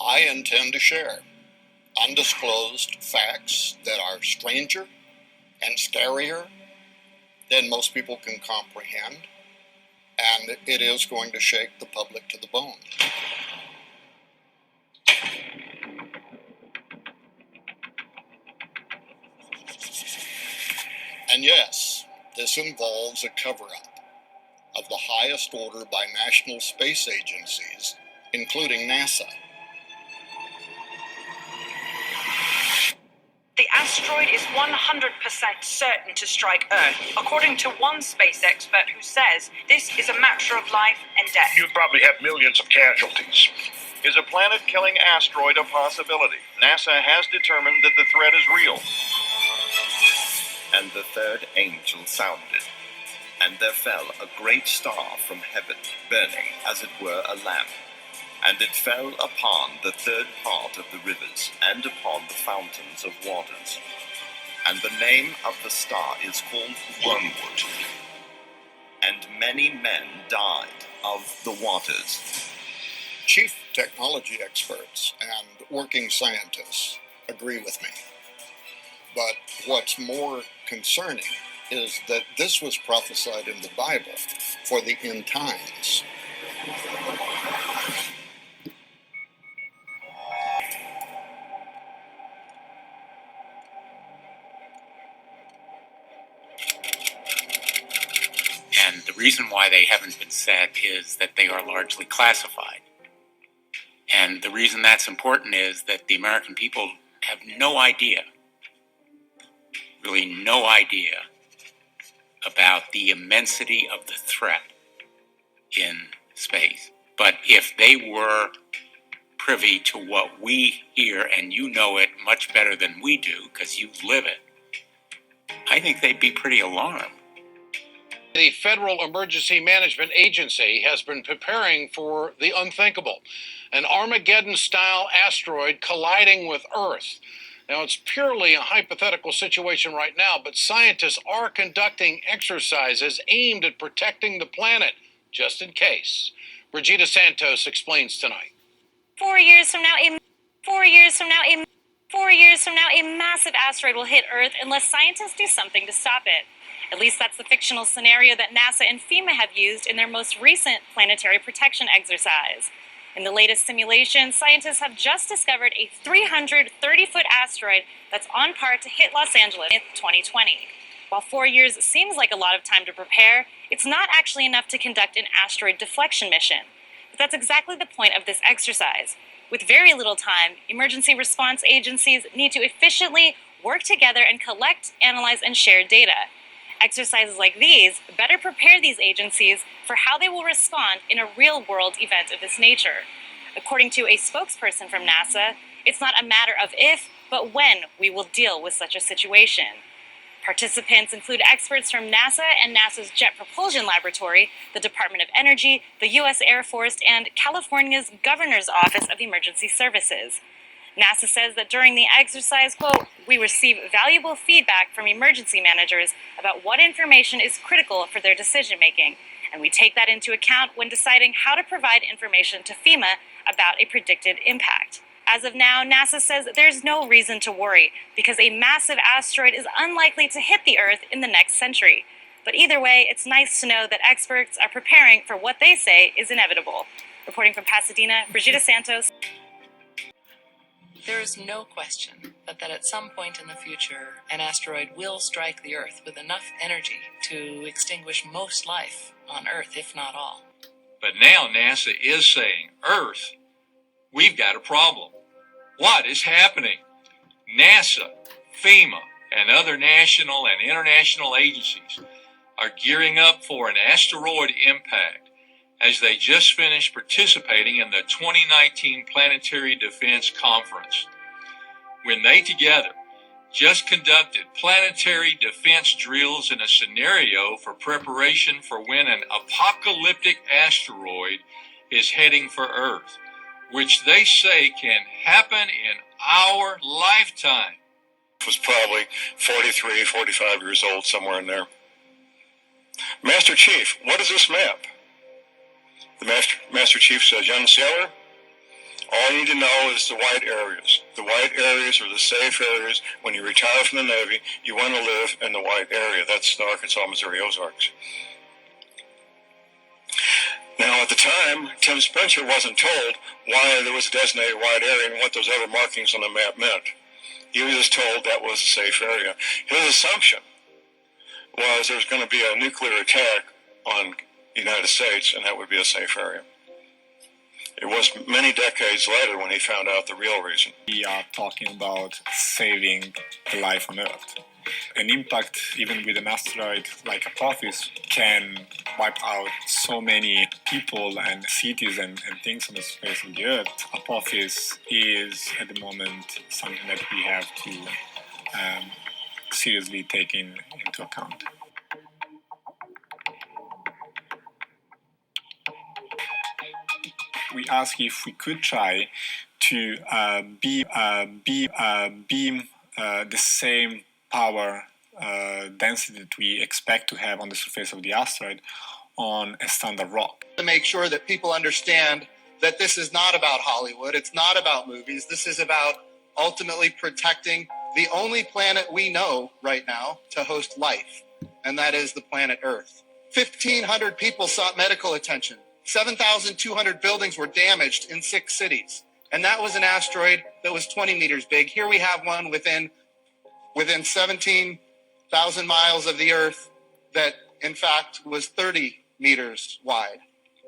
I intend to share undisclosed facts that are stranger and scarier than most people can comprehend, and it is going to shake the public to the bone. And yes, this involves a cover-up of the highest order by national space agencies, including NASA. The asteroid is 100% certain to strike Earth, according to one space expert who says this is a matter of life and death. You'd probably have millions of casualties. Is a planet-killing asteroid a possibility? NASA has determined that the threat is real. And the third angel sounded, and there fell a great star from heaven, burning as it were a lamp. And it fell upon the third part of the rivers, and upon the fountains of waters. And the name of the star is called Wormwood. And many men died of the waters. Chief technology experts and working scientists agree with me. But what's more concerning is that this was prophesied in the Bible for the end times. And the reason why they haven't been said is that they are largely classified. And the reason that's important is that the American people have no idea, really no idea, about the immensity of the threat in space. But if they were privy to what we hear, and you know it much better than we do because you live it, I think they'd be pretty alarmed. The Federal Emergency Management Agency has been preparing for the unthinkable, an Armageddon-style asteroid colliding with Earth. Now, it's purely a hypothetical situation right now, but scientists are conducting exercises aimed at protecting the planet, just in case. Gregiggz explains tonight. 4 years from now, a massive asteroid will hit Earth unless scientists do something to stop it. At least that's the fictional scenario that NASA and FEMA have used in their most recent planetary protection exercise. In the latest simulation, scientists have just discovered a 330-foot asteroid that's on par to hit Los Angeles in 2020. While 4 years seems like a lot of time to prepare, it's not actually enough to conduct an asteroid deflection mission. But that's exactly the point of this exercise. With very little time, emergency response agencies need to efficiently work together and collect, analyze, and share data. Exercises like these better prepare these agencies for how they will respond in a real-world event of this nature. According to a spokesperson from NASA, it's not a matter of if, but when we will deal with such a situation. Participants include experts from NASA and NASA's Jet Propulsion Laboratory, the Department of Energy, the U.S. Air Force, and California's Governor's Office of Emergency Services. NASA says that during the exercise, quote, we receive valuable feedback from emergency managers about what information is critical for their decision-making, and we take that into account when deciding how to provide information to FEMA about a predicted impact. As of now, NASA says there's no reason to worry because a massive asteroid is unlikely to hit the Earth in the next century. But either way, it's nice to know that experts are preparing for what they say is inevitable. Reporting from Pasadena, Gregiggz. There is no question but that at some point in the future, an asteroid will strike the Earth with enough energy to extinguish most life on Earth, if not all. But now NASA is saying, Earth, we've got a problem. What is happening? NASA, FEMA, and other national and international agencies are gearing up for an asteroid impact as they just finished participating in the 2019 Planetary Defense Conference. When they together just conducted planetary defense drills in a scenario for preparation for when an apocalyptic asteroid is heading for Earth, which they say can happen in our lifetime. Was probably 43, 45 years old, somewhere in there. Master Chief, what is this map? The Master Chief says, young sailor, All you need to know is the white areas. The white areas are the safe areas. When you retire from the Navy, you want to live in the white area. That's the Arkansas, Missouri Ozarks. Now, at the time, Tim Spencer wasn't told why there was a designated white area and what those other markings on the map meant. He was just told that was a safe area. His assumption was there was going to be a nuclear attack on the United States, and that would be a safe area. It was many decades later when he found out the real reason. We are talking about saving the life on Earth. An impact, even with an asteroid like Apophis, can wipe out so many people and cities and things on the surface of the Earth. Apophis is, at the moment, something that we have to seriously take into account. We asked if we could try to beam the same power density that we expect to have on the surface of the asteroid on a standard rock. To make sure that people understand that this is not about Hollywood, it's not about movies, this is about ultimately protecting the only planet we know right now to host life, and that is the planet Earth. 1,500 people sought medical attention. 7,200 buildings were damaged in 6 cities. And that was an asteroid that was 20 meters big. Here we have one within 17,000 miles of the Earth that, in fact, was 30 meters wide.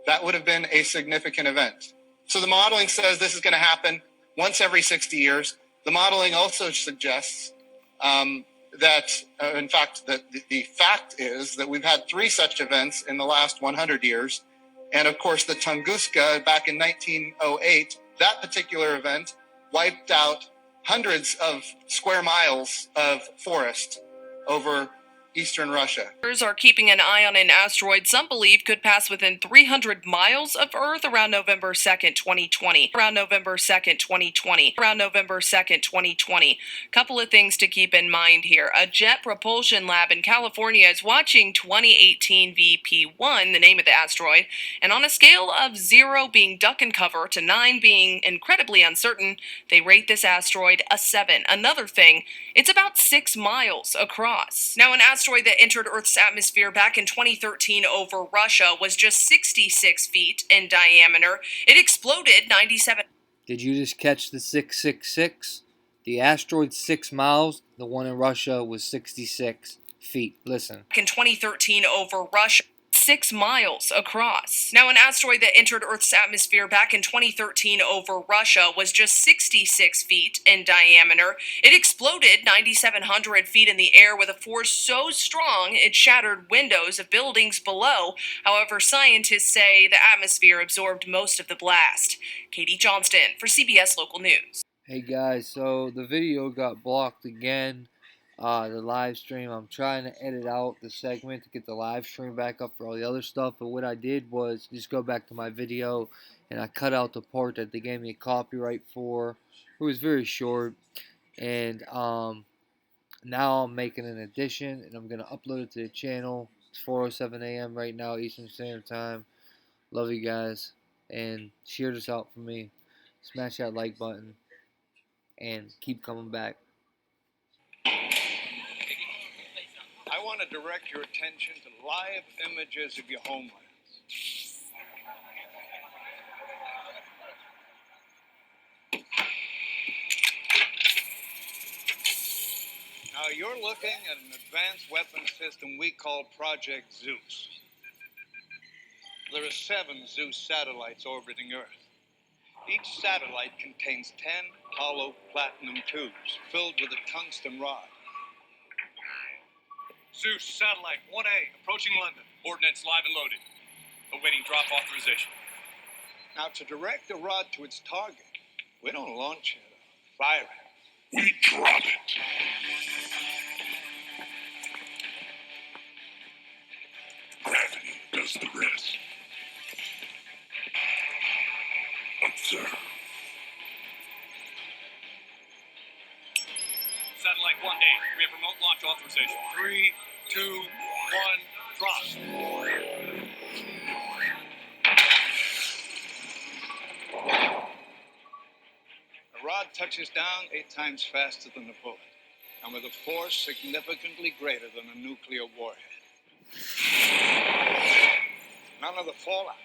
That would have been a significant event. So the modeling says this is going to happen once every 60 years. The modeling also suggests that, in fact, the fact is that we've had 3 such events in the last 100 years. And of course, the Tunguska back in 1908, that particular event wiped out hundreds of square miles of forest over eastern Russia. Are keeping an eye on an asteroid some believe could pass within 300 miles of Earth around November 2nd, 2020. Around November 2nd, 2020. Around November 2nd, 2020. Couple of things to keep in mind here. A jet propulsion lab in California is watching 2018 VP1, the name of the asteroid, and on a scale of 0 being duck and cover to 9 being incredibly uncertain, they rate this asteroid a 7. Another thing, it's about 6 miles across. Now, an asteroid that entered Earth's atmosphere back in 2013 over Russia was just 66 feet in diameter. It exploded 97. Did you just catch the 666? The asteroid's 6 miles. The one in Russia was 66 feet. Listen. In 2013 over Russia. 6 miles across. Now, an asteroid that entered Earth's atmosphere back in 2013 over Russia was just 66 feet in diameter. It exploded 9,700 feet in the air with a force so strong it shattered windows of buildings below. However, scientists say the atmosphere absorbed most of the blast. Katie Johnston for CBS Local News. Hey guys, so the video got blocked again. The live stream. I'm trying to edit out the segment to get the live stream back up for all the other stuff, but what I did was just go back to my video and I cut out the part that they gave me a copyright for. It was very short, and now I'm making an addition and I'm gonna upload it to the channel. It's 4:07 a.m. right now, Eastern Standard Time. Love you guys, and share this out for me. Smash that like button and keep coming back. I want to direct your attention to live images of your homelands. Now you're looking at an advanced weapon system we call Project Zeus. There are 7 Zeus satellites orbiting Earth. Each satellite contains 10 hollow platinum tubes filled with a tungsten rod. Zeus, satellite 1A, approaching London. Ordnance live and loaded. Awaiting drop authorization. Now, to direct the rod to its target, we don't launch it or fire it. We drop it. Gravity does the rest. Observe. Satellite 1A, we have remote launch authorization. 3, 2, 1, drop. rod touches down 8 times faster than a bullet, and with a force significantly greater than a nuclear warhead. None of the fallout.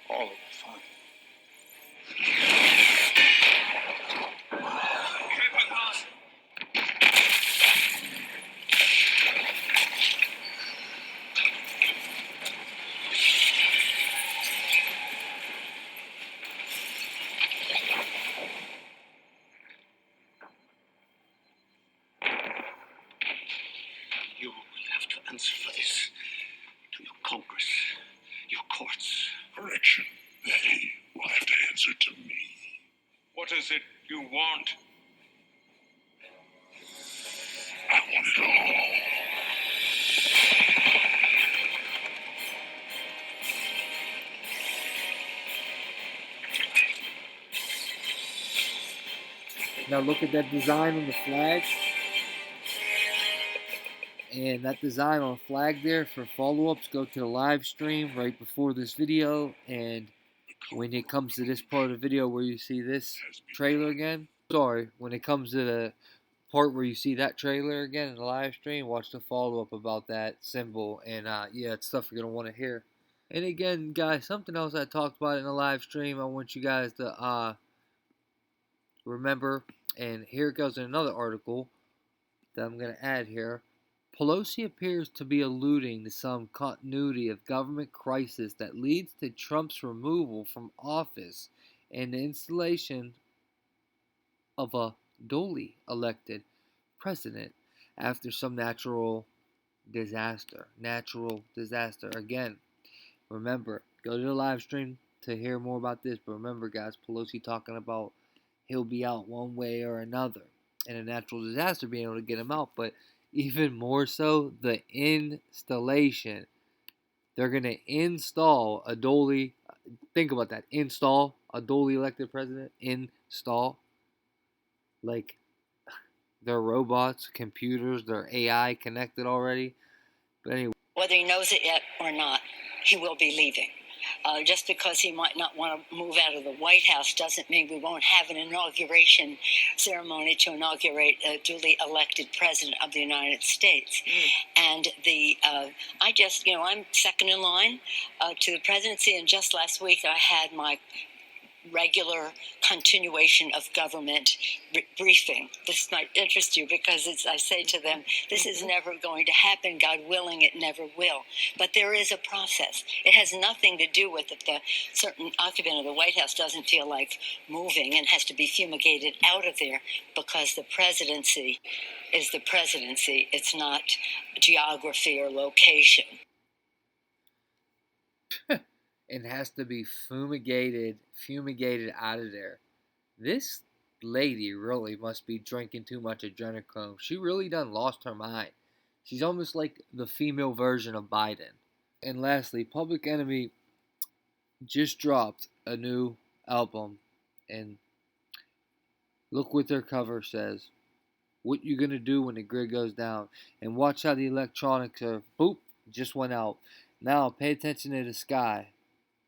All of the fun. You will have to answer for this to your Congress, your courts. Correction. They will have to answer to me. What is it you want? I want it all. Now look at that design on the flag. And that design on the flag there for follow-ups, go to the live stream right before this video. And when it comes to this part of the video where you see this trailer again, when it comes to the part where you see that trailer again in the live stream, watch the follow-up about that symbol. And yeah, it's stuff you're going to want to hear. And again, guys, something else I talked about in the live stream I want you guys to remember. And here it goes in another article that I'm going to add here. Pelosi appears to be alluding to some continuity of government crisis that leads to Trump's removal from office and the installation of a duly elected president after some natural disaster. Again, remember, go to the live stream to hear more about this. But remember, guys, Pelosi talking about he'll be out one way or another, and a natural disaster being able to get him out. But even more so, the installation. They're going to install a duly, think about that, install a duly elected president, install. Like, they're robots, computers, they're AI connected already. But anyway. Whether he knows it yet or not, he will be leaving. Just because he might not want to move out of the White House doesn't mean we won't have an inauguration ceremony to inaugurate a duly elected president of the United States. And I'm second in line to the presidency. And just last week I had my regular continuation of government briefing. This might interest you because I say to them, this is never going to happen. God willing, it never will. But there is a process. It has nothing to do with if the certain occupant of the White House doesn't feel like moving and has to be fumigated out of there, because the presidency is the presidency. It's not geography or location. It has to be fumigated out of there. This lady really must be drinking too much adrenochrome. She really done lost her mind. She's almost like the female version of Biden. And lastly, Public Enemy just dropped a new album, and look what their cover says. What you gonna do when the grid goes down? And watch how the electronics are, boop, just went out. Now pay attention to the sky.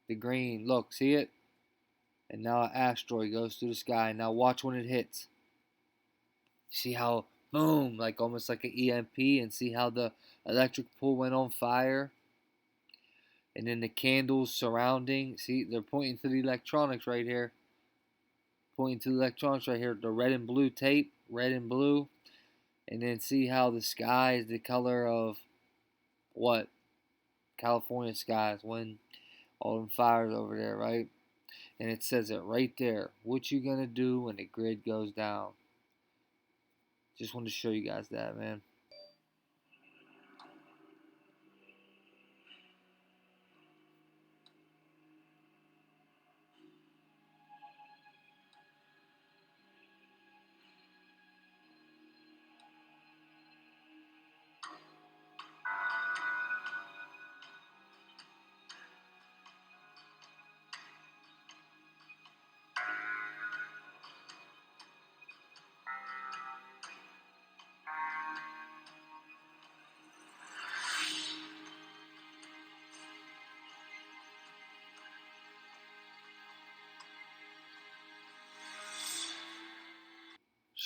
The green, look, see it? And now an asteroid goes through the sky. Now watch when it hits. See how, boom, like almost like an EMP, and see how the electric pole went on fire? And then the candles surrounding, see, they're pointing to the electronics right here. Pointing to the electronics right here. The red and blue tape, red and blue. And then see how the sky is the color of what? California skies when all them fires over there, right? And it says it right there. What you gonna do when the grid goes down? Just wanted to show you guys that, man.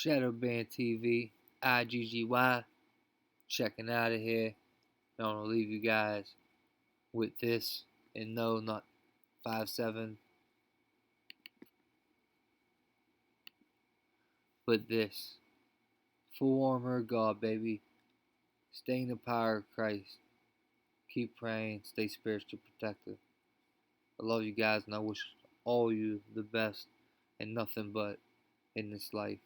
Shadowban TV, IGGY, checking out of here. I want to leave you guys with this, and no, not 5-7, but this. Full armor of God, baby. Stay in the power of Christ. Keep praying. Stay spiritually protected. I love you guys, and I wish all you the best and nothing but in this life.